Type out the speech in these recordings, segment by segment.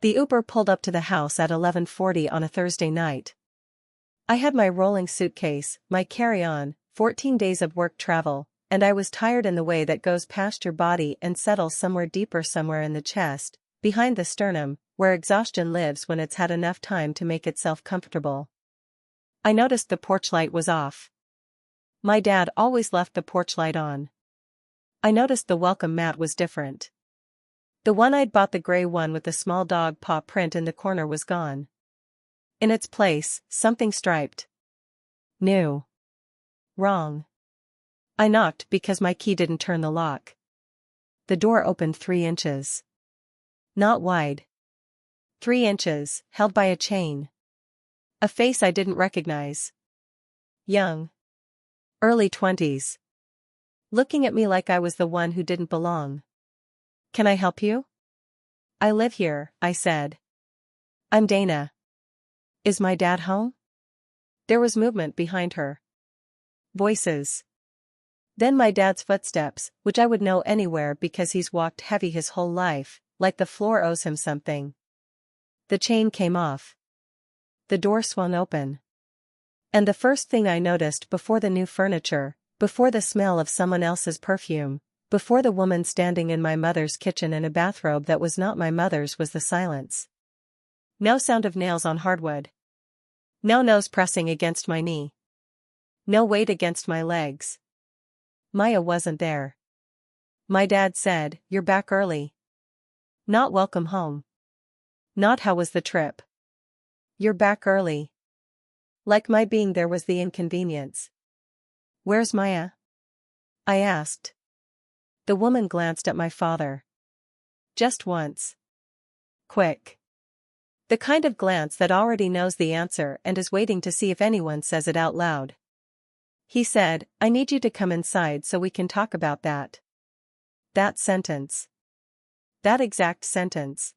The Uber pulled up to the house at 11:40 on a Thursday night. I had my rolling suitcase, my carry-on, 14 days of work travel, and I was tired in the way that goes past your body and settles somewhere deeper, somewhere in the chest, behind the sternum, where exhaustion lives when it's had enough time to make itself comfortable. I noticed the porch light was off. My dad always left the porch light on. I noticed the welcome mat was different. The one I'd bought, the gray one with the small dog paw print in the corner, was gone. In its place, something striped. New. Wrong. I knocked because my key didn't turn the lock. The door opened 3 inches. Not wide. 3 inches, held by a chain. A face I didn't recognize. Young. Early 20s. Looking at me like I was the one who didn't belong. "Can I help you?" "I live here," I said. "I'm Dana." "Is my dad home?" There was movement behind her. Voices. Then my dad's footsteps, which I would know anywhere because he's walked heavy his whole life, like the floor owes him something. The chain came off. The door swung open. And the first thing I noticed, before the new furniture, before the smell of someone else's perfume, before the woman standing in my mother's kitchen in a bathrobe that was not my mother's, was the silence. No sound of nails on hardwood. No nose pressing against my knee. No weight against my legs. Maya wasn't there. My dad said, "You're back early." Not "welcome home." Not "how was the trip." "You're back early." Like my being there was the inconvenience. "Where's Maya?" I asked. The woman glanced at my father. Just once. Quick. The kind of glance that already knows the answer and is waiting to see if anyone says it out loud. He said, "I need you to come inside so we can talk about that." That sentence. That exact sentence.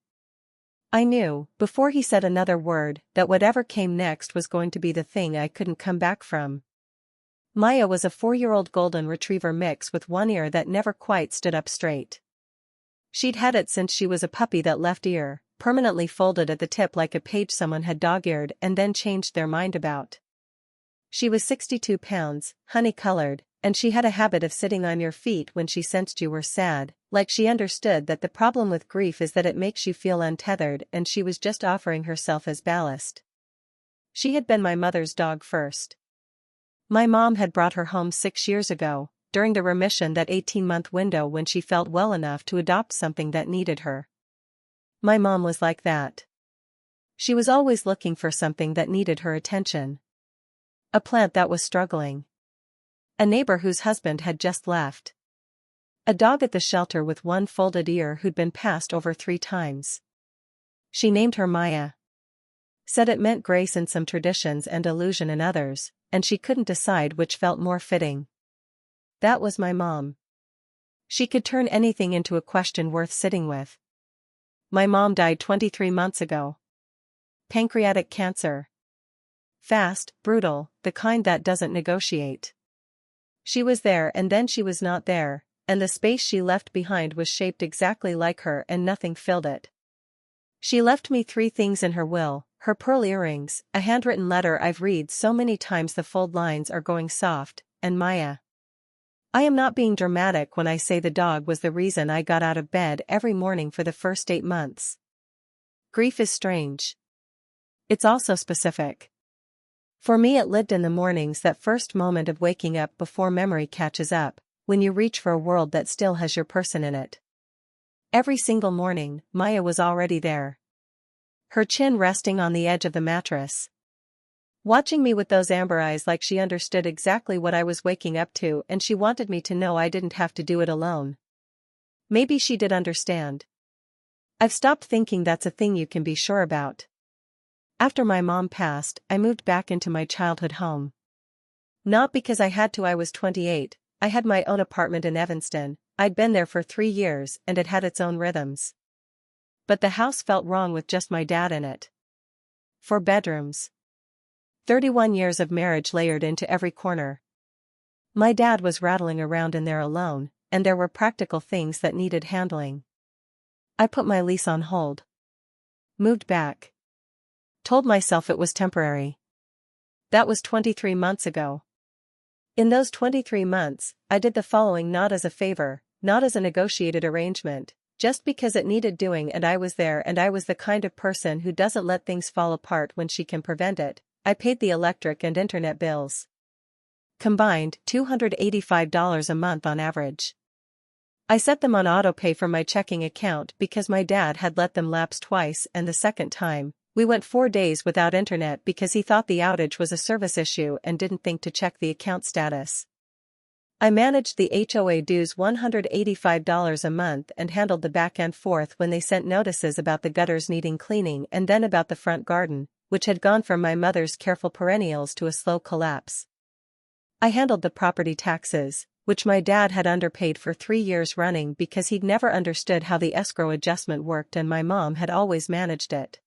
I knew, before he said another word, that whatever came next was going to be the thing I couldn't come back from. Maya was a 4-year-old golden retriever mix with one ear that never quite stood up straight. She'd had it since she was a puppy, that left ear, permanently folded at the tip like a page someone had dog-eared and then changed their mind about. She was 62 pounds, honey-colored, and she had a habit of sitting on your feet when she sensed you were sad, like she understood that the problem with grief is that it makes you feel untethered, and she was just offering herself as ballast. She had been my mother's dog first. My mom had brought her home 6 years ago, during the remission, that 18-month window when she felt well enough to adopt something that needed her. My mom was like that. She was always looking for something that needed her attention. A plant that was struggling. A neighbor whose husband had just left. A dog at the shelter with one folded ear who'd been passed over 3 times. She named her Maya. Said it meant grace in some traditions and illusion in others, and she couldn't decide which felt more fitting. That was my mom. She could turn anything into a question worth sitting with. My mom died 23 months ago. Pancreatic cancer. Fast, brutal, the kind that doesn't negotiate. She was there and then she was not there, and the space she left behind was shaped exactly like her and nothing filled it. She left me 3 things in her will: her pearl earrings, a handwritten letter I've read so many times the fold lines are going soft, and Maya. I am not being dramatic when I say the dog was the reason I got out of bed every morning for the first 8 months. Grief is strange. It's also specific. For me, it lived in the mornings, that first moment of waking up before memory catches up, when you reach for a world that still has your person in it. Every single morning, Maya was already there. Her chin resting on the edge of the mattress. Watching me with those amber eyes, like she understood exactly what I was waking up to, and she wanted me to know I didn't have to do it alone. Maybe she did understand. I've stopped thinking that's a thing you can be sure about. After my mom passed, I moved back into my childhood home. Not because I had to. I was 28, I had my own apartment in Evanston, I'd been there for 3 years and it had its own rhythms. But the house felt wrong with just my dad in it. 4 bedrooms. 31 years of marriage layered into every corner. My dad was rattling around in there alone, and there were practical things that needed handling. I put my lease on hold. Moved back. Told myself it was temporary. That was 23 months ago. In those 23 months, I did the following not as a favor, not as a negotiated arrangement, just because it needed doing and I was there and I was the kind of person who doesn't let things fall apart when she can prevent it. I paid the electric and internet bills. Combined, $285 a month on average. I set them on autopay from my checking account because my dad had let them lapse twice, and the second time, we went 4 days without internet because he thought the outage was a service issue and didn't think to check the account status. I managed the HOA dues $185 a month and handled the back and forth when they sent notices about the gutters needing cleaning and then about the front garden, which had gone from my mother's careful perennials to a slow collapse. I handled the property taxes, which my dad had underpaid for 3 years running because he'd never understood how the escrow adjustment worked and my mom had always managed it.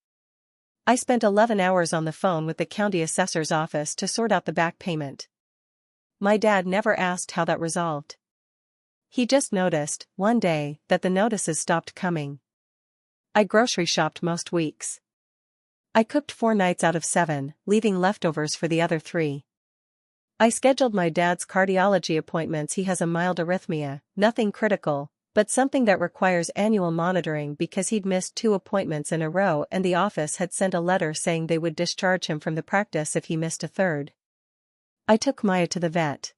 I spent 11 hours on the phone with the county assessor's office to sort out the back payment. My dad never asked how that resolved. He just noticed, one day, that the notices stopped coming. I grocery shopped most weeks. I cooked 4 nights out of 7, leaving leftovers for the other 3. I scheduled my dad's cardiology appointments. He has a mild arrhythmia, nothing critical, but something that requires annual monitoring because he'd missed 2 appointments in a row and the office had sent a letter saying they would discharge him from the practice if he missed a 3rd. I took Maya to the vet.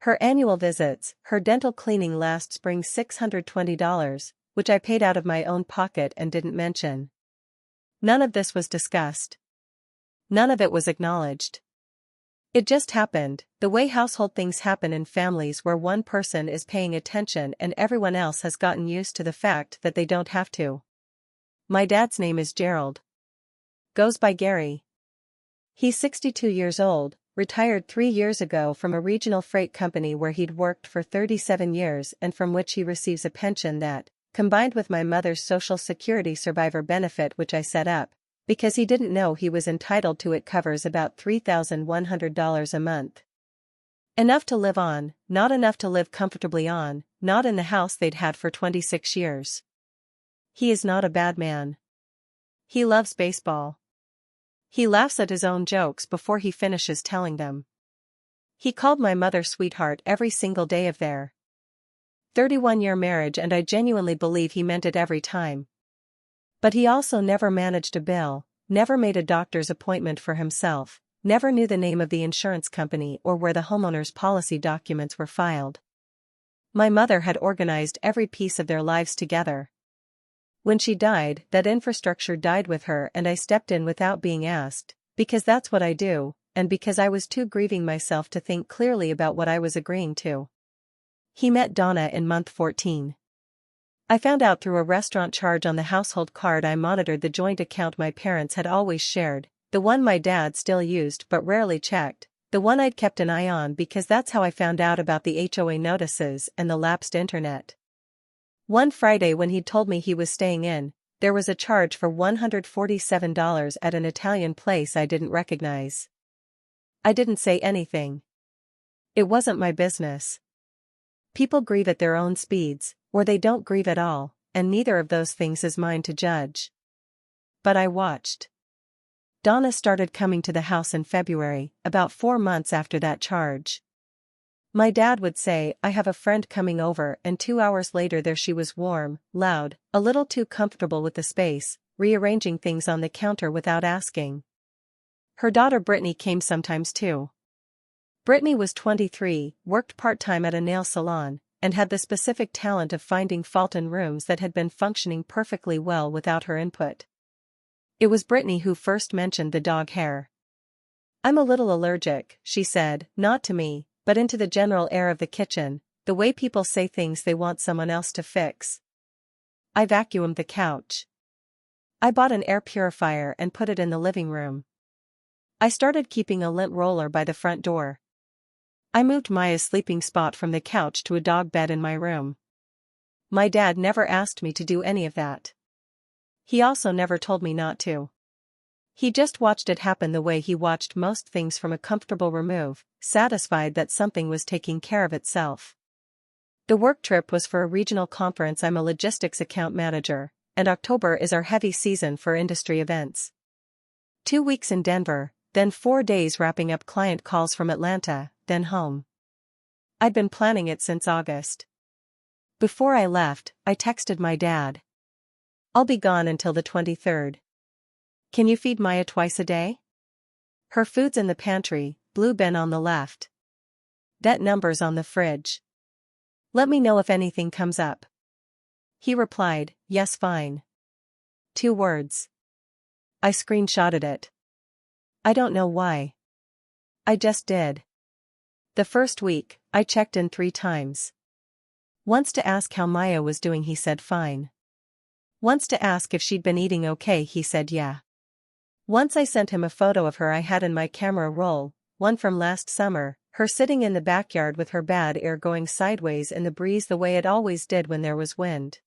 Her annual visits, her dental cleaning last spring $620, which I paid out of my own pocket and didn't mention. None of this was discussed. None of it was acknowledged. It just happened, the way household things happen in families where one person is paying attention and everyone else has gotten used to the fact that they don't have to. My dad's name is Gerald. Goes by Gary. He's 62 years old, retired 3 years ago from a regional freight company where he'd worked for 37 years and from which he receives a pension that, combined with my mother's Social Security survivor benefit which I set up, because he didn't know he was entitled to, it covers about $3,100 a month. Enough to live on, not enough to live comfortably on, not in the house they'd had for 26 years. He is not a bad man. He loves baseball. He laughs at his own jokes before he finishes telling them. He called my mother sweetheart every single day of their 31-year marriage and I genuinely believe he meant it every time. But he also never managed a bill, never made a doctor's appointment for himself, never knew the name of the insurance company or where the homeowner's policy documents were filed. My mother had organized every piece of their lives together. When she died, that infrastructure died with her and I stepped in without being asked, because that's what I do, and because I was too grieving myself to think clearly about what I was agreeing to. He met Donna in month 14. I found out through a restaurant charge on the household card I monitored the joint account my parents had always shared, the one my dad still used but rarely checked, the one I'd kept an eye on because that's how I found out about the HOA notices and the lapsed internet. One Friday when he'd told me he was staying in, there was a charge for $147 at an Italian place I didn't recognize. I didn't say anything. It wasn't my business. People grieve at their own speeds, or they don't grieve at all, and neither of those things is mine to judge. But I watched. Donna started coming to the house in February, about 4 months after that charge. My dad would say, "I have a friend coming over," and 2 hours later there she was, warm, loud, a little too comfortable with the space, rearranging things on the counter without asking. Her daughter Brittany came sometimes too. Brittany was 23, worked part-time at a nail salon, and had the specific talent of finding fault in rooms that had been functioning perfectly well without her input. It was Brittany who first mentioned the dog hair. "I'm a little allergic," she said, not to me, but into the general air of the kitchen, the way people say things they want someone else to fix. I vacuumed the couch. I bought an air purifier and put it in the living room. I started keeping a lint roller by the front door. I moved Maya's sleeping spot from the couch to a dog bed in my room. My dad never asked me to do any of that. He also never told me not to. He just watched it happen the way he watched most things from a comfortable remove, satisfied that something was taking care of itself. The work trip was for a regional conference. I'm a logistics account manager, and October is our heavy season for industry events. 2 weeks in Denver, then 4 days wrapping up client calls from Atlanta, then home. I'd been planning it since August. Before I left, I texted my dad. I'll be gone until the 23rd. Can you feed Maya twice a day? Her food's in the pantry, blue bin on the left. That number's on the fridge. Let me know if anything comes up. He replied, yes, fine. 2 words. I screenshotted it. I don't know why. I just did. The first week, I checked in 3 times. Once to ask how Maya was doing, he said fine. Once to ask if she'd been eating okay, he said yeah. Once I sent him a photo of her I had in my camera roll, one from last summer, her sitting in the backyard with her bad ear going sideways in the breeze the way it always did when there was wind.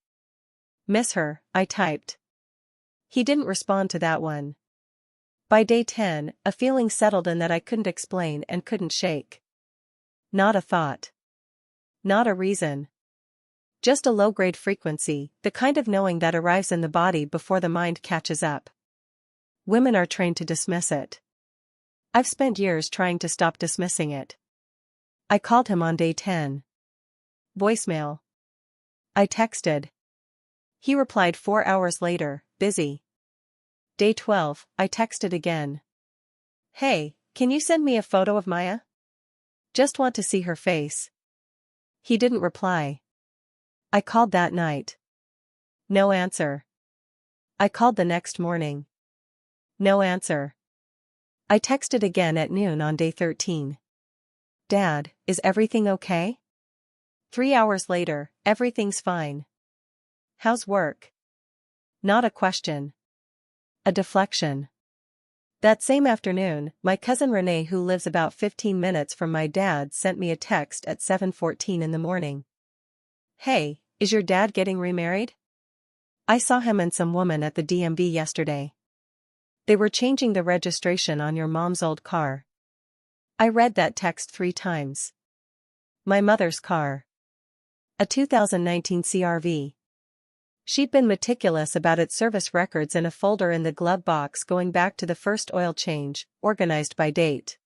Miss her, I typed. He didn't respond to that one. By day 10, a feeling settled in that I couldn't explain and couldn't shake. Not a thought. Not a reason. Just a low-grade frequency, the kind of knowing that arrives in the body before the mind catches up. Women are trained to dismiss it. I've spent years trying to stop dismissing it. I called him on day 10. Voicemail. I texted. He replied 4 hours later, busy. Day 12, I texted again. Hey, can you send me a photo of Maya? Just want to see her face. He didn't reply. I called that night. No answer. I called the next morning. No answer. I texted again at noon on day 13. Dad, is everything okay? 3 hours later, everything's fine. How's work? Not a question. A deflection. That same afternoon, my cousin Renee, who lives about 15 minutes from my dad, sent me a text at 7:14 in the morning. Hey, is your dad getting remarried? I saw him and some woman at the DMV yesterday. They were changing the registration on your mom's old car. I read that text 3 times. My mother's car. A 2019 CR-V. She'd been meticulous about its service records in a folder in the glove box going back to the first oil change, organized by date.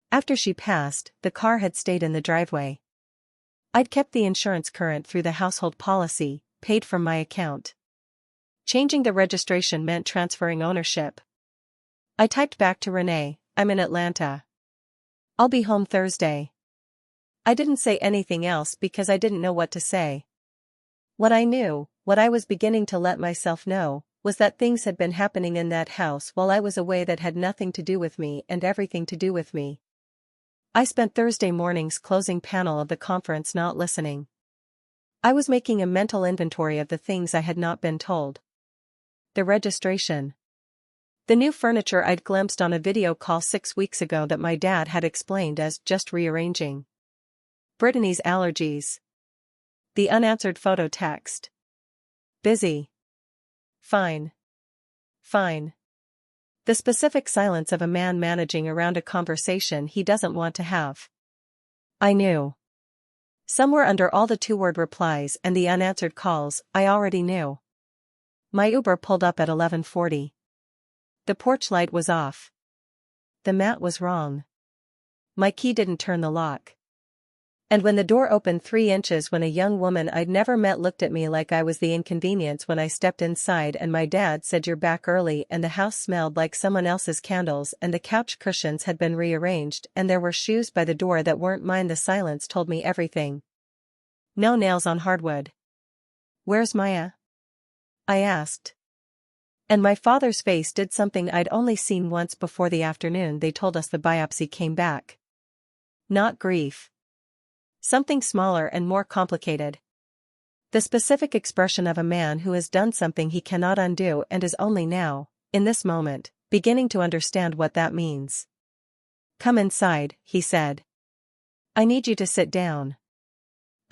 After she passed, the car had stayed in the driveway. I'd kept the insurance current through the household policy, paid from my account. Changing the registration meant transferring ownership. I typed back to Renee, I'm in Atlanta. I'll be home Thursday. I didn't say anything else because I didn't know what to say. What I knew, what I was beginning to let myself know, was that things had been happening in that house while I was away that had nothing to do with me and everything to do with me. I spent Thursday morning's closing panel of the conference not listening. I was making a mental inventory of the things I had not been told. The registration. The new furniture I'd glimpsed on a video call 6 weeks ago that my dad had explained as just rearranging. Brittany's allergies. The unanswered photo text. Busy. Fine. Fine. The specific silence of a man managing around a conversation he doesn't want to have. I knew. Somewhere under all the 2-word replies and the unanswered calls, I already knew. My Uber pulled up at 11:40. The porch light was off. The mat was wrong. My key didn't turn the lock. And when the door opened 3 inches when a young woman I'd never met looked at me like I was the inconvenience when I stepped inside, and my dad said you're back early, and the house smelled like someone else's candles and the couch cushions had been rearranged and there were shoes by the door that weren't mine, the silence told me everything. No nails on hardwood. Where's Maya? I asked. And my father's face did something I'd only seen once before the afternoon they told us the biopsy came back. Not grief. Something smaller and more complicated. The specific expression of a man who has done something he cannot undo and is only now, in this moment, beginning to understand what that means. Come inside, he said. I need you to sit down.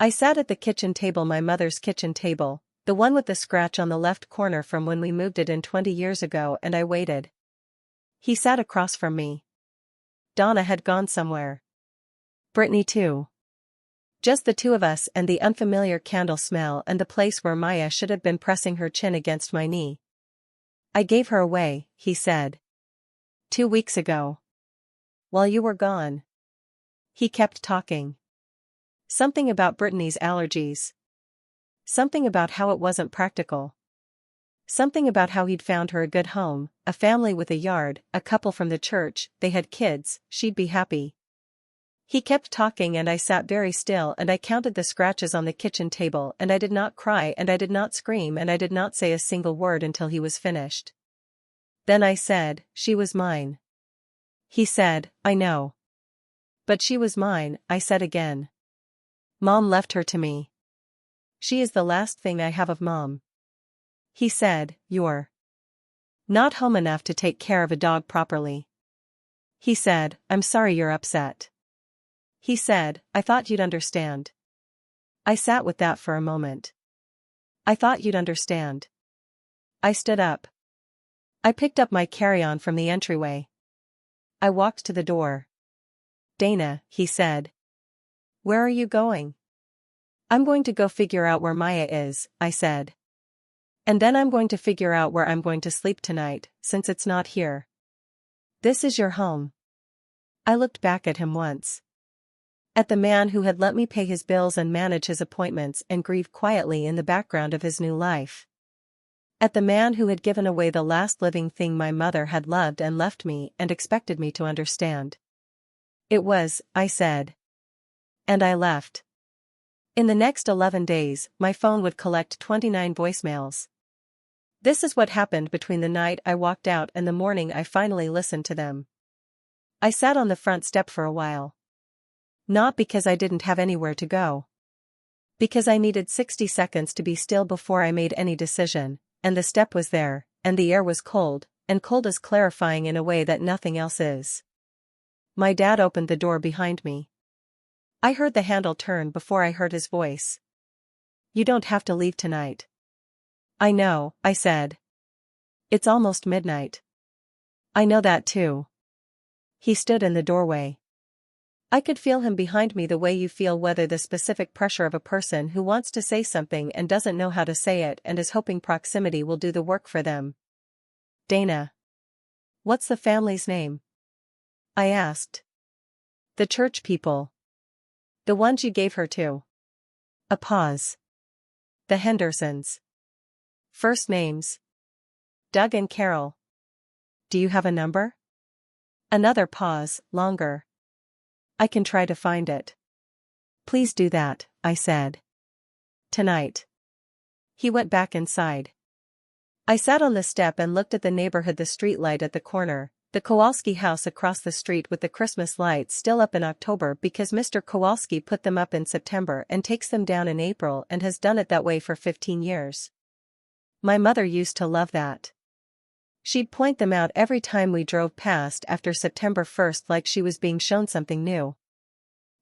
I sat at the kitchen table, my mother's kitchen table, the one with the scratch on the left corner from when we moved it in 20 years ago, and I waited. He sat across from me. Donna had gone somewhere. Brittany too. Just the two of us and the unfamiliar candle smell and the place where Maya should have been pressing her chin against my knee. I gave her away, he said. 2 weeks ago. While you were gone. He kept talking. Something about Brittany's allergies. Something about how it wasn't practical. Something about how he'd found her a good home, a family with a yard, a couple from the church, they had kids, she'd be happy. He kept talking and I sat very still and I counted the scratches on the kitchen table and I did not cry and I did not scream and I did not say a single word until he was finished. Then I said, she was mine. He said, I know. But she was mine, I said again. Mom left her to me. She is the last thing I have of Mom. He said, you're not home enough to take care of a dog properly. He said, I'm sorry you're upset. He said, I thought you'd understand. I sat with that for a moment. I thought you'd understand. I stood up. I picked up my carry-on from the entryway. I walked to the door. Dana, he said. Where are you going? I'm going to go figure out where Maya is, I said. And then I'm going to figure out where I'm going to sleep tonight, since it's not here. This is your home. I looked back at him once. At the man who had let me pay his bills and manage his appointments and grieve quietly in the background of his new life. At the man who had given away the last living thing my mother had loved and left me and expected me to understand. It was, I said. And I left. In the next 11 days, my phone would collect 29 voicemails. This is what happened between the night I walked out and the morning I finally listened to them. I sat on the front step for a while. Not because I didn't have anywhere to go. Because I needed 60 seconds to be still before I made any decision, and the step was there, and the air was cold, and cold is clarifying in a way that nothing else is. My dad opened the door behind me. I heard the handle turn before I heard his voice. You don't have to leave tonight. I know, I said. It's almost midnight. I know that too. He stood in the doorway. I could feel him behind me the way you feel whether the specific pressure of a person who wants to say something and doesn't know how to say it and is hoping proximity will do the work for them. Dana. What's the family's name? I asked. The church people. The ones you gave her to. A pause. The Hendersons. First names. Doug and Carol. Do you have a number? Another pause, longer. I can try to find it. Please do that, I said. Tonight. He went back inside. I sat on the step and looked at the neighborhood, the streetlight at the corner, the Kowalski house across the street with the Christmas lights still up in October because Mr. Kowalski put them up in September and takes them down in April and has done it that way for 15 years. My mother used to love that. She'd point them out every time we drove past after September 1st like she was being shown something new.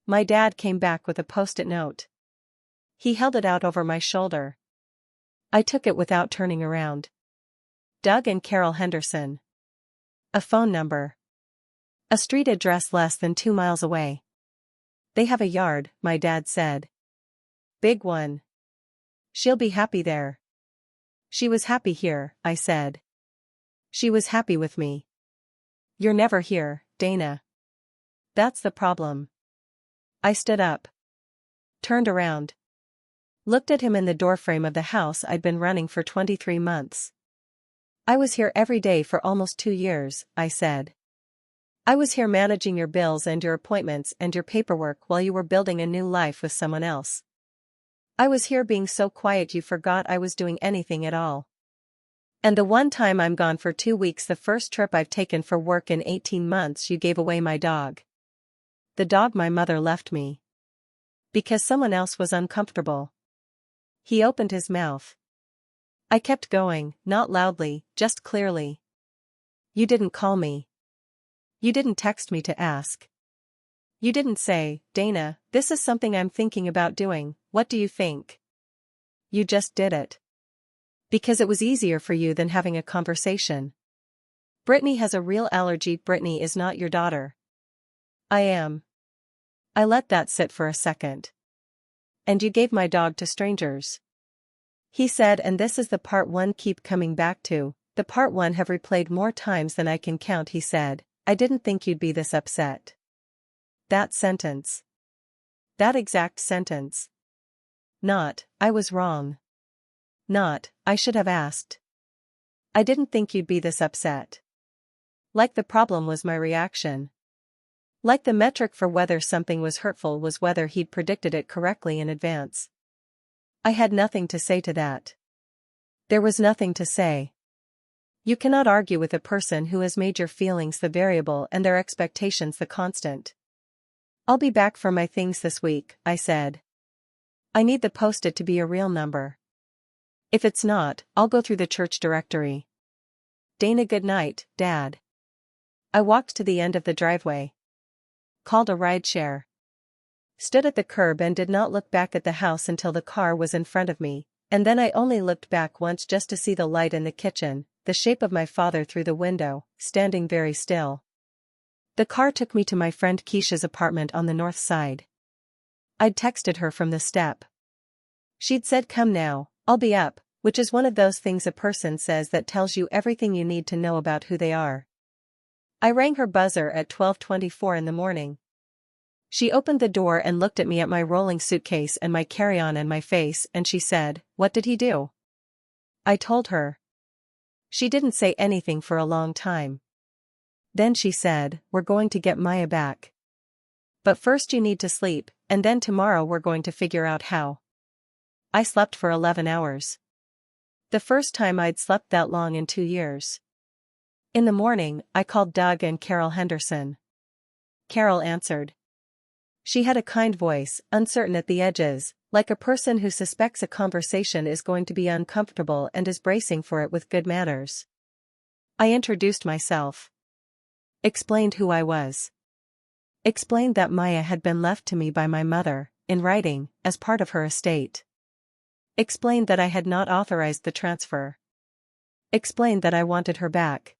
My dad came back with a post-it note. He held it out over my shoulder. I took it without turning around. Doug and Carol Henderson. A phone number. A street address less than 2 miles away. They have a yard, my dad said. Big one. She'll be happy there. She was happy here, I said. She was happy with me. You're never here, Dana. That's the problem. I stood up. Turned around. Looked at him in the doorframe of the house I'd been running for 23 months. I was here every day for almost 2 years, I said. I was here managing your bills and your appointments and your paperwork while you were building a new life with someone else. I was here being so quiet you forgot I was doing anything at all. And the one time I'm gone for 2 weeks, the first trip I've taken for work in 18 months, you gave away my dog. The dog my mother left me. Because someone else was uncomfortable. He opened his mouth. I kept going, not loudly, just clearly. You didn't call me. You didn't text me to ask. You didn't say, Dana, this is something I'm thinking about doing, what do you think? You just did it. Because it was easier for you than having a conversation. Brittany has a real allergy. Brittany is not your daughter. I am. I let that sit for a second. And you gave my dog to strangers. He said, and this is the part one keep coming back to, the part one have replayed more times than I can count. He said, I didn't think you'd be this upset. That sentence. That exact sentence. Not, I was wrong. Not, I should have asked. I didn't think you'd be this upset. Like the problem was my reaction. Like the metric for whether something was hurtful was whether he'd predicted it correctly in advance. I had nothing to say to that. There was nothing to say. You cannot argue with a person who has made your feelings the variable and their expectations the constant. I'll be back for my things this week, I said. I need the post-it to be a real number. If it's not, I'll go through the church directory. Dana, good night, Dad. I walked to the end of the driveway. Called a rideshare. Stood at the curb and did not look back at the house until the car was in front of me, and then I only looked back once just to see the light in the kitchen, the shape of my father through the window, standing very still. The car took me to my friend Keisha's apartment on the north side. I'd texted her from the step. She'd said, come now, I'll be up, which is one of those things a person says that tells you everything you need to know about who they are. I rang her buzzer at 12:24 in the morning. She opened the door and looked at me at my rolling suitcase and my carry-on and my face, and she said, what did he do? I told her. She didn't say anything for a long time. Then she said, we're going to get Maya back. But first you need to sleep, and then tomorrow we're going to figure out how. I slept for 11 hours. The first time I'd slept that long in 2 years. In the morning, I called Doug and Carol Henderson. Carol answered. She had a kind voice, uncertain at the edges, like a person who suspects a conversation is going to be uncomfortable and is bracing for it with good manners. I introduced myself. Explained who I was. Explained that Maya had been left to me by my mother, in writing, as part of her estate. Explained that I had not authorized the transfer. Explained that I wanted her back.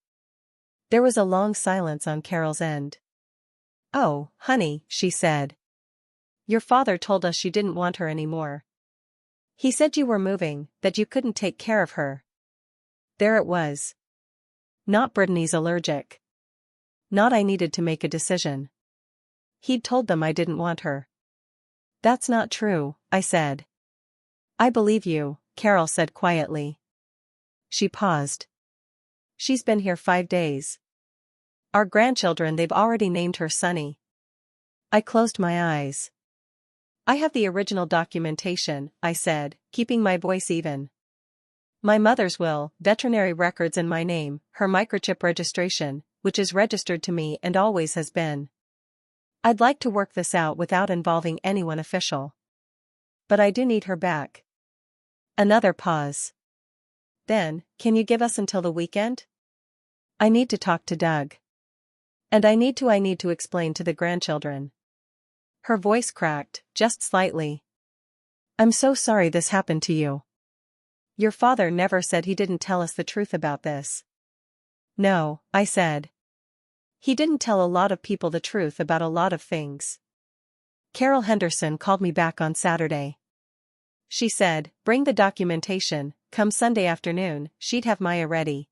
There was a long silence on Carol's end. Oh, honey, she said. Your father told us you didn't want her anymore. He said you were moving, that you couldn't take care of her. There it was. Not Brittany's allergic. Not I needed to make a decision. He'd told them I didn't want her. That's not true, I said. I believe you, Carol said quietly. She paused. She's been here 5 days. Our grandchildren, they've already named her Sunny. I closed my eyes. I have the original documentation, I said, keeping my voice even. My mother's will, veterinary records and my name, her microchip registration, which is registered to me and always has been. I'd like to work this out without involving anyone official. But I do need her back. Another pause. Then, can you give us until the weekend? I need to talk to Doug. And I need to explain to the grandchildren. Her voice cracked, just slightly. I'm so sorry this happened to you. Your father never said he didn't tell us the truth about this. No, I said. He didn't tell a lot of people the truth about a lot of things. Carol Henderson called me back on Saturday. She said, bring the documentation, come Sunday afternoon, she'd have Maya ready.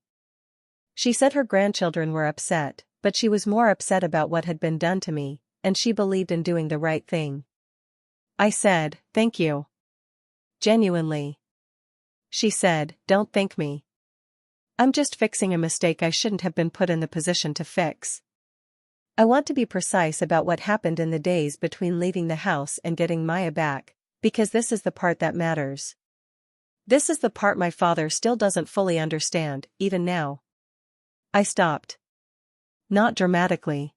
She said her grandchildren were upset, but she was more upset about what had been done to me, and she believed in doing the right thing. I said, thank you. Genuinely. She said, don't thank me. I'm just fixing a mistake I shouldn't have been put in the position to fix. I want to be precise about what happened in the days between leaving the house and getting Maya back, because this is the part that matters. This is the part my father still doesn't fully understand, even now. I stopped. Not dramatically.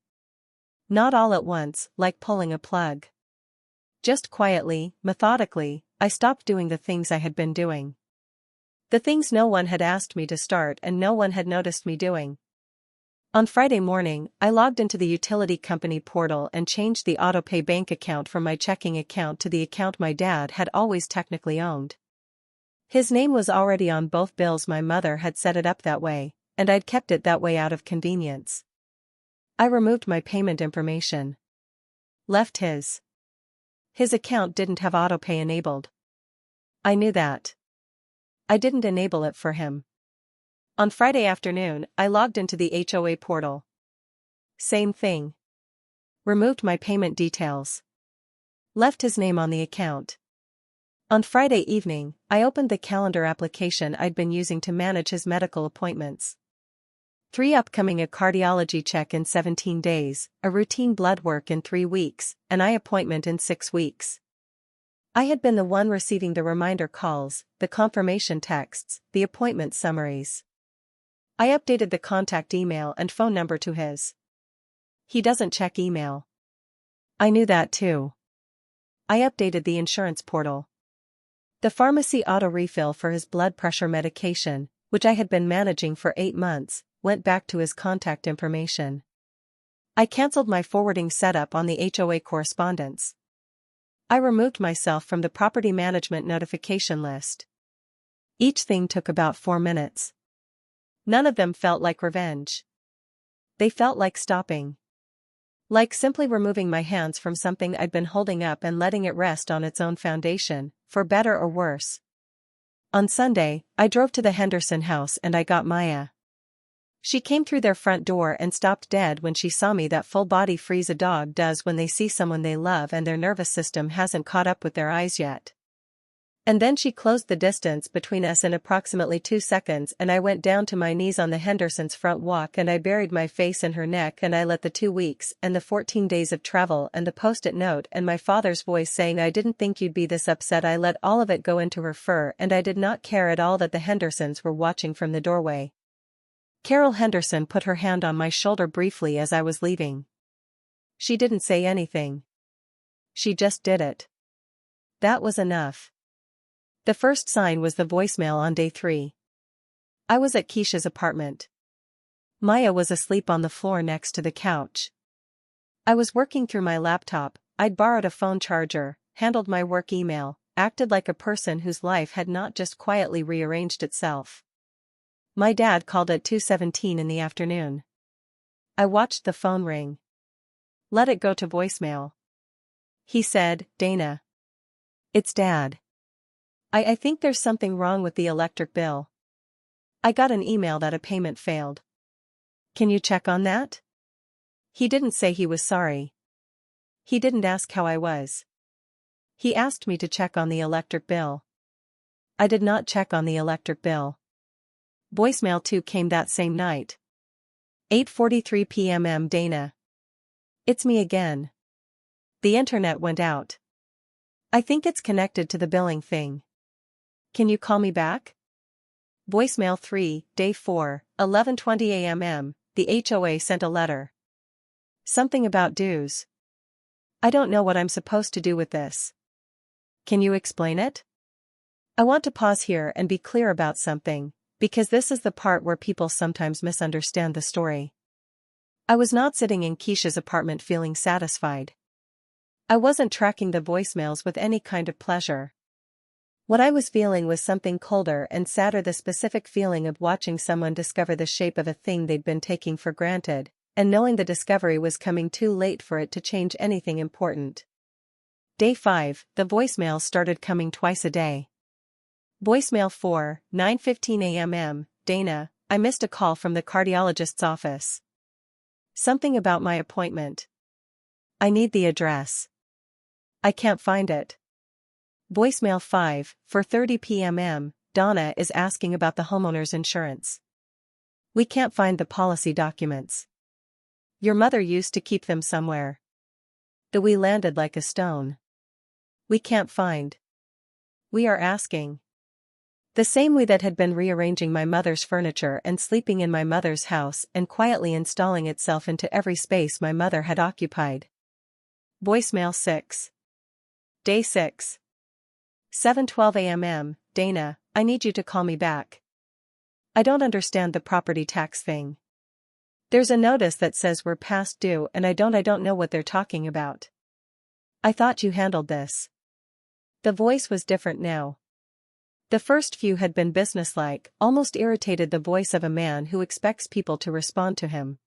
Not all at once, like pulling a plug. Just quietly, methodically, I stopped doing the things I had been doing. The things no one had asked me to start and no one had noticed me doing. On Friday morning, I logged into the utility company portal and changed the autopay bank account from my checking account to the account my dad had always technically owned. His name was already on both bills. My mother had set it up that way, and I'd kept it that way out of convenience. I removed my payment information. Left his. His account didn't have autopay enabled. I knew that. I didn't enable it for him. On Friday afternoon, I logged into the HOA portal. Same thing. Removed my payment details. Left his name on the account. On Friday evening, I opened the calendar application I'd been using to manage his medical appointments. 3 upcoming: a cardiology check in 17 days, a routine blood work in 3 weeks, an eye appointment in 6 weeks. I had been the one receiving the reminder calls, the confirmation texts, the appointment summaries. I updated the contact email and phone number to his. He doesn't check email. I knew that too. I updated the insurance portal. The pharmacy auto refill for his blood pressure medication, which I had been managing for 8 months, went back to his contact information. I canceled my forwarding setup on the HOA correspondence. I removed myself from the property management notification list. Each thing took about 4 minutes. None of them felt like revenge. They felt like stopping. Like simply removing my hands from something I'd been holding up and letting it rest on its own foundation, for better or worse. On Sunday, I drove to the Henderson house and I got Maya. She came through their front door and stopped dead when she saw me. That full body freeze a dog does when they see someone they love and their nervous system hasn't caught up with their eyes yet. And then she closed the distance between us in approximately 2 seconds, and I went down to my knees on the Hendersons' front walk and I buried my face in her neck, and I let the 2 weeks and the 14 days of travel and the post-it note and my father's voice saying I didn't think you'd be this upset, I let all of it go into her fur, and I did not care at all that the Hendersons were watching from the doorway. Carol Henderson put her hand on my shoulder briefly as I was leaving. She didn't say anything. She just did it. That was enough. The first sign was the voicemail on day 3. I was at Keisha's apartment. Maya was asleep on the floor next to the couch. I was working through my laptop. I'd borrowed a phone charger, handled my work email, acted like a person whose life had not just quietly rearranged itself. My dad called at 2:17 in the afternoon. I watched the phone ring. Let it go to voicemail. He said, "Dana. It's Dad. I think there's something wrong with the electric bill. I got an email that a payment failed. Can you check on that?" He didn't say he was sorry. He didn't ask how I was. He asked me to check on the electric bill. I did not check on the electric bill. Voicemail 2 came that same night. 8:43 p.m. Dana. It's me again. The internet went out. I think it's connected to the billing thing. Can you call me back? Voicemail 3, day 4, 11:20 a.m. The HOA sent a letter. Something about dues. I don't know what I'm supposed to do with this. Can you explain it? I want to pause here and be clear about something, because this is the part where people sometimes misunderstand the story. I was not sitting in Keisha's apartment feeling satisfied. I wasn't tracking the voicemails with any kind of pleasure. What I was feeling was something colder and sadder, the specific feeling of watching someone discover the shape of a thing they'd been taking for granted, and knowing the discovery was coming too late for it to change anything important. Day 5, the voicemails started coming twice a day. Voicemail 4, 9:15 a.m. Dana, I missed a call from the cardiologist's office. Something about my appointment. I need the address. I can't find it. Voicemail 5, 4:30 p.m. Donna is asking about the homeowner's insurance. We can't find the policy documents. Your mother used to keep them somewhere. The we landed like a stone. We can't find. We are asking. The same we that had been rearranging my mother's furniture and sleeping in my mother's house and quietly installing itself into every space my mother had occupied. Voicemail 6. Day 6. 7:12 a.m. Dana, I need you to call me back. I don't understand the property tax thing. There's a notice that says we're past due and I don't know what they're talking about. I thought you handled this. The voice was different now. The first few had been businesslike, almost irritated, the voice of a man who expects people to respond to him.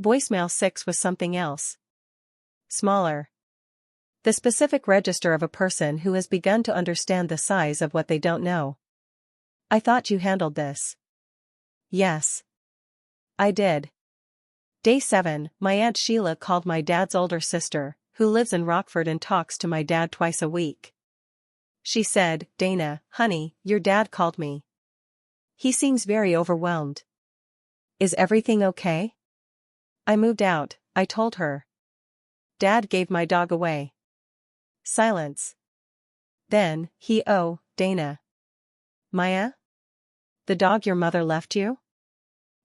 Voicemail 6 was something else. Smaller. The specific register of a person who has begun to understand the size of what they don't know. I thought you handled this. Yes. I did. Day 7, my Aunt Sheila called my dad's older sister, who lives in Rockford and talks to my dad twice a week. She said, "Dana, honey, your dad called me. He seems very overwhelmed. Is everything okay?" I moved out, I told her. Dad gave my dog away. Silence. Then, Dana. Maya? The dog your mother left you?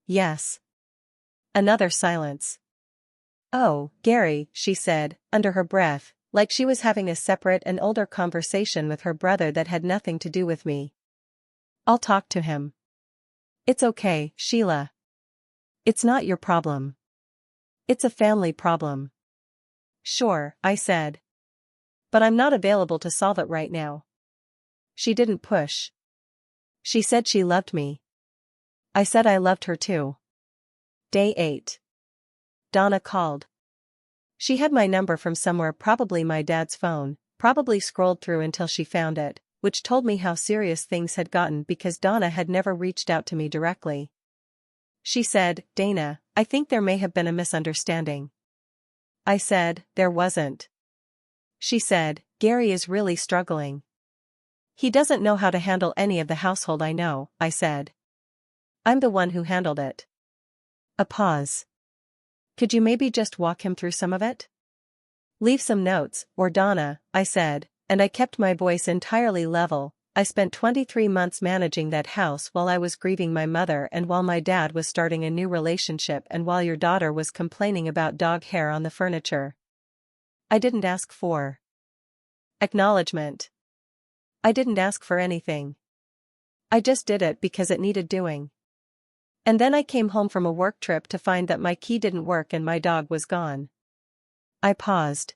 Yes. Another silence. Oh, Gary, she said, under her breath, like she was having a separate and older conversation with her brother that had nothing to do with me. I'll talk to him. It's okay, Sheila. It's not your problem. It's a family problem. Sure, I said. But I'm not available to solve it right now. She didn't push. She said she loved me. I said I loved her too. Day 8. Donna called. She had my number from somewhere, probably my dad's phone, probably scrolled through until she found it, which told me how serious things had gotten because Donna had never reached out to me directly. She said, "Dana, I think there may have been a misunderstanding." I said, "There wasn't." She said, "Gary is really struggling. He doesn't know how to handle any of the household." I know, I said. I'm the one who handled it. A pause. Could you maybe just walk him through some of it? Leave some notes, or Donna, I said, and I kept my voice entirely level. I spent 23 months managing that house while I was grieving my mother and while my dad was starting a new relationship and while your daughter was complaining about dog hair on the furniture. I didn't ask for acknowledgement. I didn't ask for anything. I just did it because it needed doing. And then I came home from a work trip to find that my key didn't work and my dog was gone. I paused.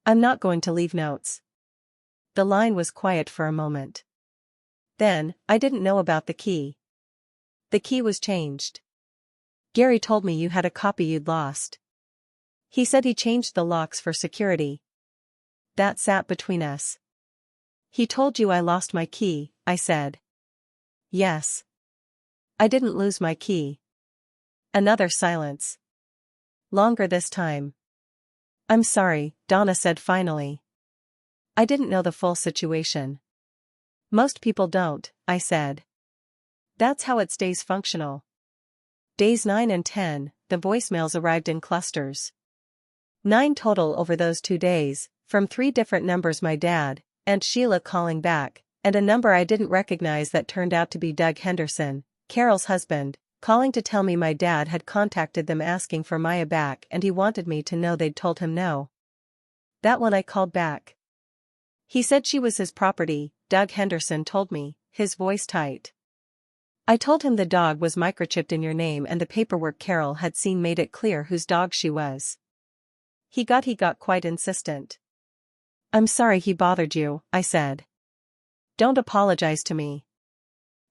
I'm not going to leave notes. The line was quiet for a moment. Then, I didn't know about the key. The key was changed. Gary told me you had a copy you'd lost. He said he changed the locks for security. That sat between us. He told you I lost my key, I said. Yes. I didn't lose my key. Another silence. Longer this time. I'm sorry, Donna said finally. I didn't know the full situation. Most people don't, I said. That's how it stays functional. Days 9 and 10, the voicemails arrived in clusters. 9 total over those 2 days, from 3 different numbers: my dad, Aunt Sheila calling back, and a number I didn't recognize that turned out to be Doug Henderson, Carol's husband, calling to tell me my dad had contacted them asking for Maya back and he wanted me to know they'd told him no. That one I called back. He said she was his property, Doug Henderson told me, his voice tight. I told him the dog was microchipped in your name and the paperwork Carol had seen made it clear whose dog she was. He got quite insistent. I'm sorry he bothered you, I said. Don't apologize to me.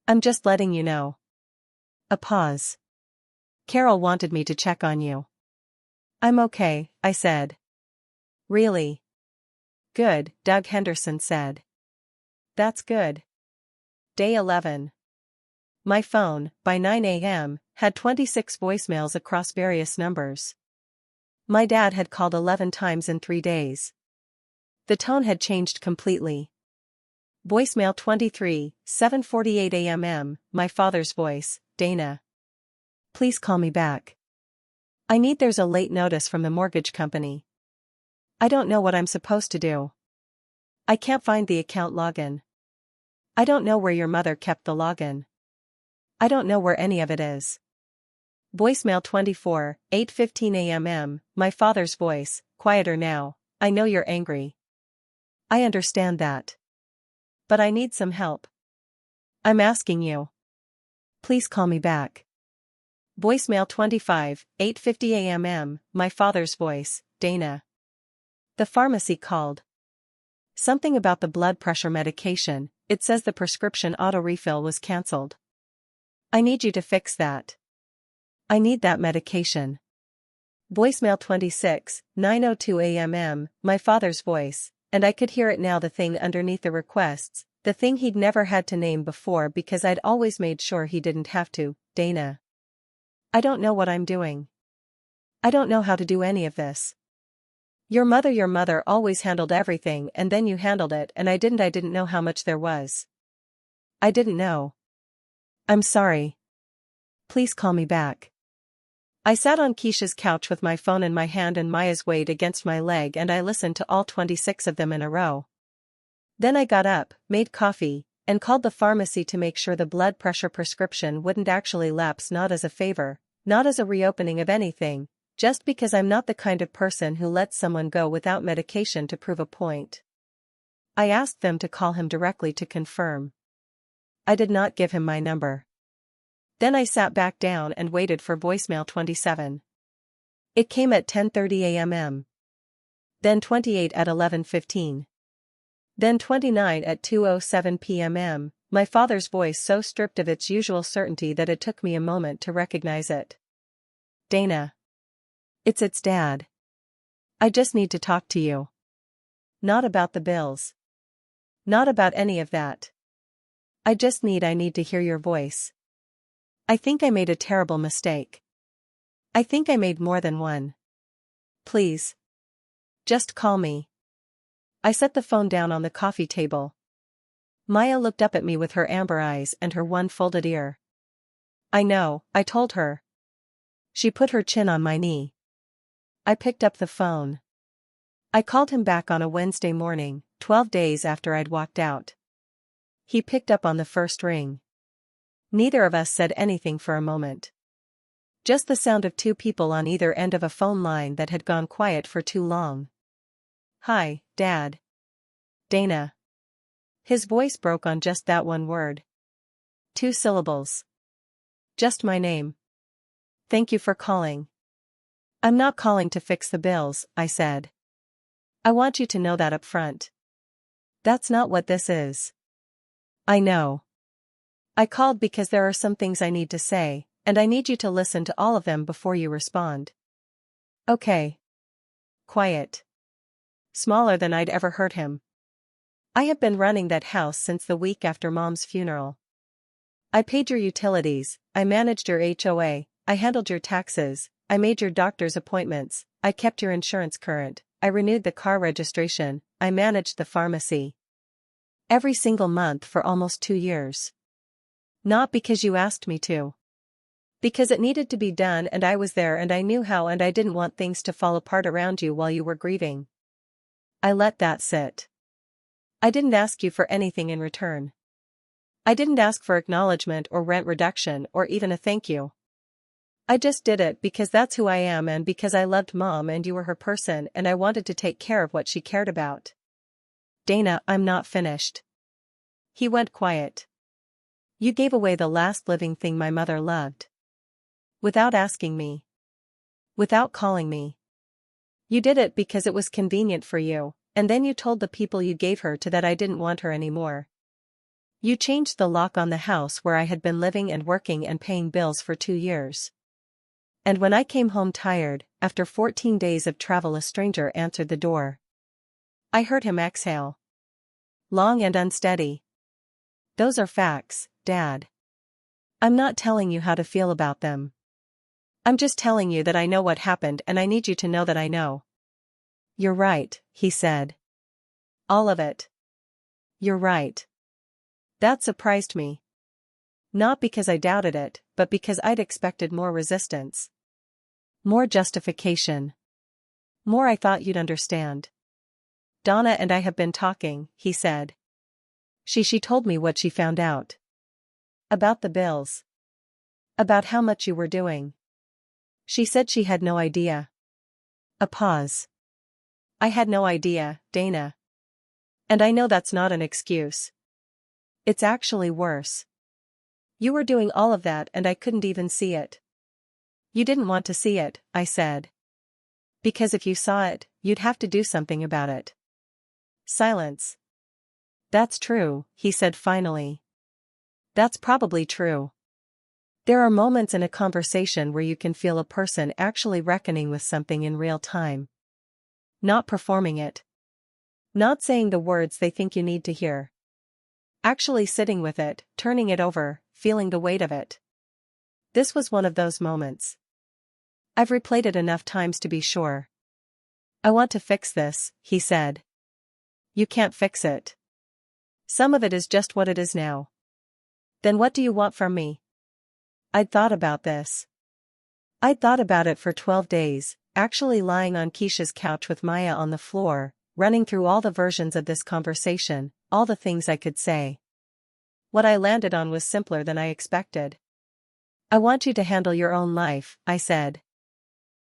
I'm just letting you know. A pause. Carol wanted me to check on you. I'm okay, I said. Really? Good, Doug Henderson said. That's good. Day 11. My phone, by 9 a.m., had 26 voicemails across various numbers. My dad had called 11 times in 3 days. The tone had changed completely. Voicemail 23, 7:48 a.m. My father's voice, Dana. Please call me back. There's a late notice from the mortgage company. I don't know what I'm supposed to do. I can't find the account login. I don't know where your mother kept the login. I don't know where any of it is. Voicemail 24, 8:15 a.m. My father's voice, quieter now. I know you're angry. I understand that. But I need some help. I'm asking you. Please call me back. Voicemail 25, 8:50 a.m. My father's voice, Dana. The pharmacy called. Something about the blood pressure medication. It says the prescription auto refill was cancelled. I need you to fix that. I need that medication. Voicemail 26, 9:02 a.m. My father's voice, and I could hear it now, the thing underneath the requests, the thing he'd never had to name before because I'd always made sure he didn't have to. Dana. I don't know what I'm doing. I don't know how to do any of this. Your mother always handled everything, and then you handled it, and I didn't know how much there was. I didn't know. I'm sorry. Please call me back. I sat on Keisha's couch with my phone in my hand and Maya's weight against my leg, and I listened to all 26 of them in a row. Then I got up, made coffee, and called the pharmacy to make sure the blood pressure prescription wouldn't actually lapse, not as a favor, not as a reopening of anything, just because I'm not the kind of person who lets someone go without medication to prove a point. I asked them to call him directly to confirm. I did not give him my number. Then I sat back down and waited for voicemail 27. It came at 10:30 a.m. Then 28 at 11:15. Then 29 at 2:07 p.m. My father's voice so stripped of its usual certainty that it took me a moment to recognize it. Dana. It's Dad. I just need to talk to you. Not about the bills. Not about any of that. I need to hear your voice. I think I made a terrible mistake. I think I made more than one. Please. Just call me. I set the phone down on the coffee table. Maya looked up at me with her amber eyes and her one folded ear. I know, I told her. She put her chin on my knee. I picked up the phone. I called him back on a Wednesday morning, 12 days after I'd walked out. He picked up on the first ring. Neither of us said anything for a moment. Just the sound of two people on either end of a phone line that had gone quiet for too long. Hi, Dad. Dana. His voice broke on just that one word. 2 syllables. Just my name. Thank you for calling. I'm not calling to fix the bills, I said. I want you to know that up front. That's not what this is. I know. I called because there are some things I need to say, and I need you to listen to all of them before you respond. Okay. Quiet. Smaller than I'd ever heard him. I have been running that house since the week after Mom's funeral. I paid your utilities, I managed your HOA, I handled your taxes, I made your doctor's appointments, I kept your insurance current, I renewed the car registration, I managed the pharmacy. Every single month for almost 2 years. Not because you asked me to. Because it needed to be done, and I was there and I knew how, and I didn't want things to fall apart around you while you were grieving. I let that sit. I didn't ask you for anything in return. I didn't ask for acknowledgement or rent reduction or even a thank you. I just did it because that's who I am and because I loved Mom and you were her person and I wanted to take care of what she cared about. Dana, I'm not finished. He went quiet. You gave away the last living thing my mother loved. Without asking me. Without calling me. You did it because it was convenient for you, and then you told the people you gave her to that I didn't want her anymore. You changed the lock on the house where I had been living and working and paying bills for 2 years. And when I came home tired, after 14 days of travel, a stranger answered the door. I heard him exhale. Long and unsteady. Those are facts, Dad. I'm not telling you how to feel about them. I'm just telling you that I know what happened and I need you to know that I know. You're right, he said. All of it. You're right. That surprised me. Not because I doubted it, but because I'd expected more resistance. More justification. More I thought you'd understand. Donna and I have been talking, he said. She told me what she found out. About the bills. About how much you were doing. She said she had no idea. A pause. I had no idea, Dana. And I know that's not an excuse. It's actually worse. You were doing all of that and I couldn't even see it. You didn't want to see it, I said. Because if you saw it, you'd have to do something about it. Silence. That's true, he said finally. That's probably true. There are moments in a conversation where you can feel a person actually reckoning with something in real time. Not performing it. Not saying the words they think you need to hear. Actually sitting with it, turning it over, feeling the weight of it. This was one of those moments. I've replayed it enough times to be sure. I want to fix this, he said. You can't fix it. Some of it is just what it is now. Then what do you want from me? I'd thought about this. I'd thought about it for 12 days, actually lying on Keisha's couch with Maya on the floor, running through all the versions of this conversation, all the things I could say. What I landed on was simpler than I expected. I want you to handle your own life, I said.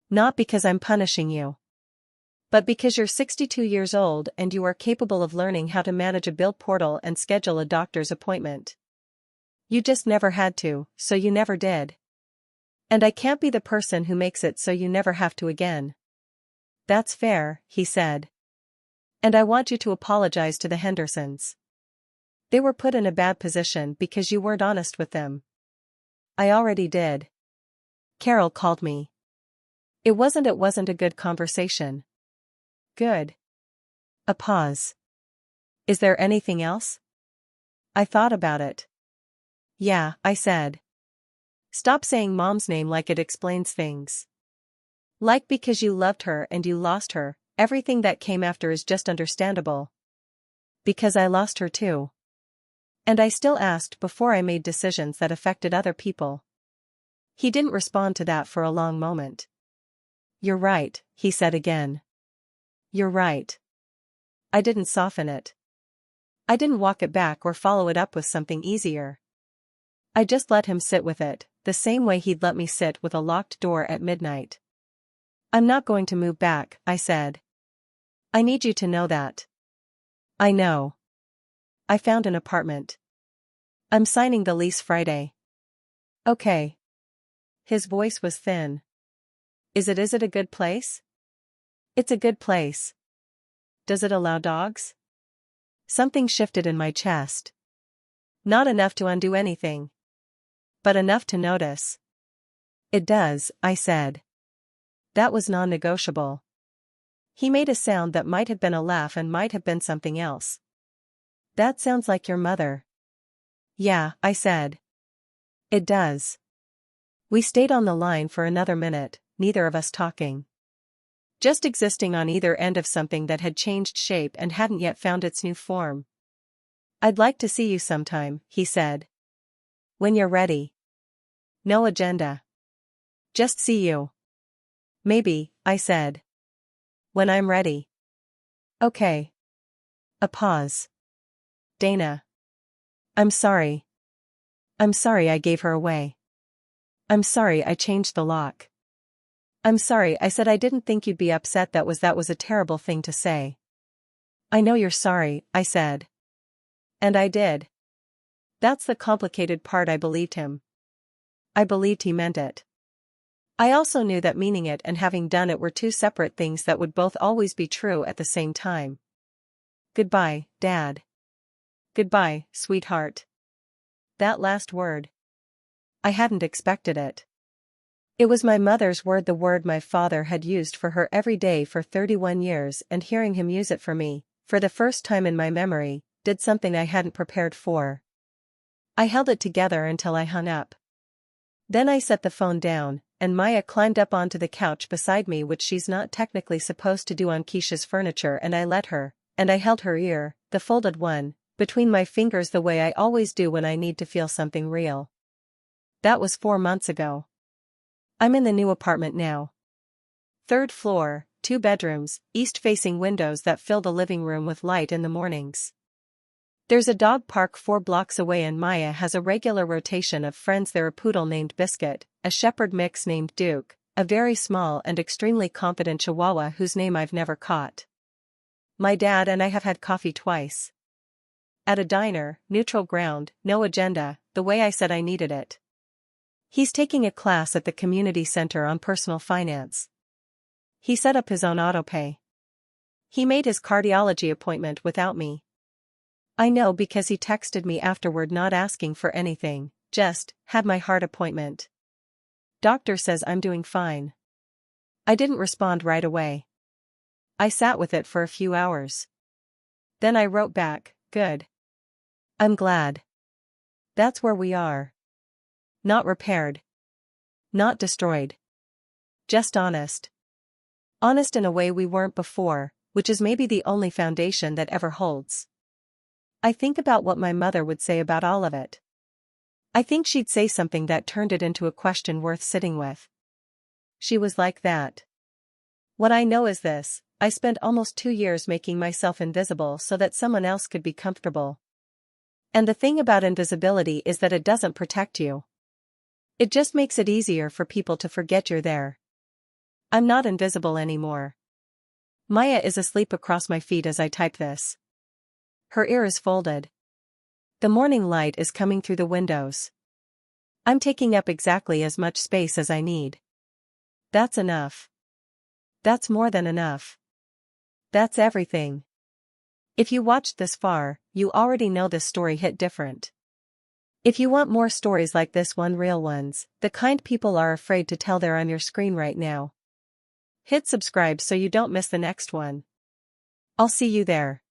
Not because I'm punishing you. But because you're 62 years old and you are capable of learning how to manage a bill portal and schedule a doctor's appointment. You just never had to, so you never did. And I can't be the person who makes it so you never have to again. That's fair, he said. And I want you to apologize to the Hendersons. They were put in a bad position because you weren't honest with them. I already did. Carol called me. It wasn't a good conversation. Good. A pause. Is there anything else? I thought about it. Yeah, I said. Stop saying Mom's name like it explains things. Like because you loved her and you lost her, everything that came after is just understandable. Because I lost her too. And I still asked before I made decisions that affected other people. He didn't respond to that for a long moment. You're right, he said again. You're right. I didn't soften it. I didn't walk it back or follow it up with something easier. I just let him sit with it, the same way he'd let me sit with a locked door at midnight. I'm not going to move back, I said. I need you to know that. I know. I found an apartment. I'm signing the lease Friday. Okay. His voice was thin. Is it a good place? It's a good place. Does it allow dogs? Something shifted in my chest. Not enough to undo anything. But enough to notice. It does, I said. That was non-negotiable. He made a sound that might have been a laugh and might have been something else. That sounds like your mother. Yeah, I said. It does. We stayed on the line for another minute, neither of us talking. Just existing on either end of something that had changed shape and hadn't yet found its new form. I'd like to see you sometime, he said. When you're ready. No agenda. Just see you. Maybe, I said. When I'm ready. Okay. A pause. Dana. I'm sorry. I'm sorry I gave her away. I'm sorry I changed the lock. I'm sorry I said I didn't think you'd be upset. That was a terrible thing to say. I know you're sorry, I said. And I did. That's the complicated part. I believed him. I believed he meant it. I also knew that meaning it and having done it were two separate things that would both always be true at the same time. Goodbye, Dad. Goodbye, sweetheart. That last word. I hadn't expected it. It was my mother's word, the word my father had used for her every day for 31 years, and hearing him use it for me, for the first time in my memory, did something I hadn't prepared for. I held it together until I hung up. Then I set the phone down, and Maya climbed up onto the couch beside me, which she's not technically supposed to do on Keisha's furniture, and I let her, and I held her ear, the folded one, between my fingers the way I always do when I need to feel something real. That was 4 months ago. I'm in the new apartment now. 3rd floor, 2 bedrooms, east-facing windows that fill the living room with light in the mornings. There's a dog park 4 blocks away, and Maya has a regular rotation of friends there: a poodle named Biscuit, a shepherd mix named Duke, a very small and extremely confident chihuahua whose name I've never caught. My dad and I have had coffee twice. At a diner, neutral ground, no agenda, the way I said I needed it. He's taking a class at the community center on personal finance. He set up his own autopay. He made his cardiology appointment without me. I know because he texted me afterward, not asking for anything, Just, had my heart appointment. Doctor says I'm doing fine. I didn't respond right away. I sat with it for a few hours. Then I wrote back, good. I'm glad. That's where we are. Not repaired. Not destroyed. Just honest. Honest in a way we weren't before, which is maybe the only foundation that ever holds. I think about what my mother would say about all of it. I think she'd say something that turned it into a question worth sitting with. She was like that. What I know is this: I spent almost 2 years making myself invisible so that someone else could be comfortable. And the thing about invisibility is that it doesn't protect you. It just makes it easier for people to forget you're there. I'm not invisible anymore. Maya is asleep across my feet as I type this. Her ear is folded. The morning light is coming through the windows. I'm taking up exactly as much space as I need. That's enough. That's more than enough. That's everything. If you watched this far, you already know this story hit different. If you want more stories like this one, real ones, the kind people are afraid to tell, they're on your screen right now. Hit subscribe so you don't miss the next one. I'll see you there.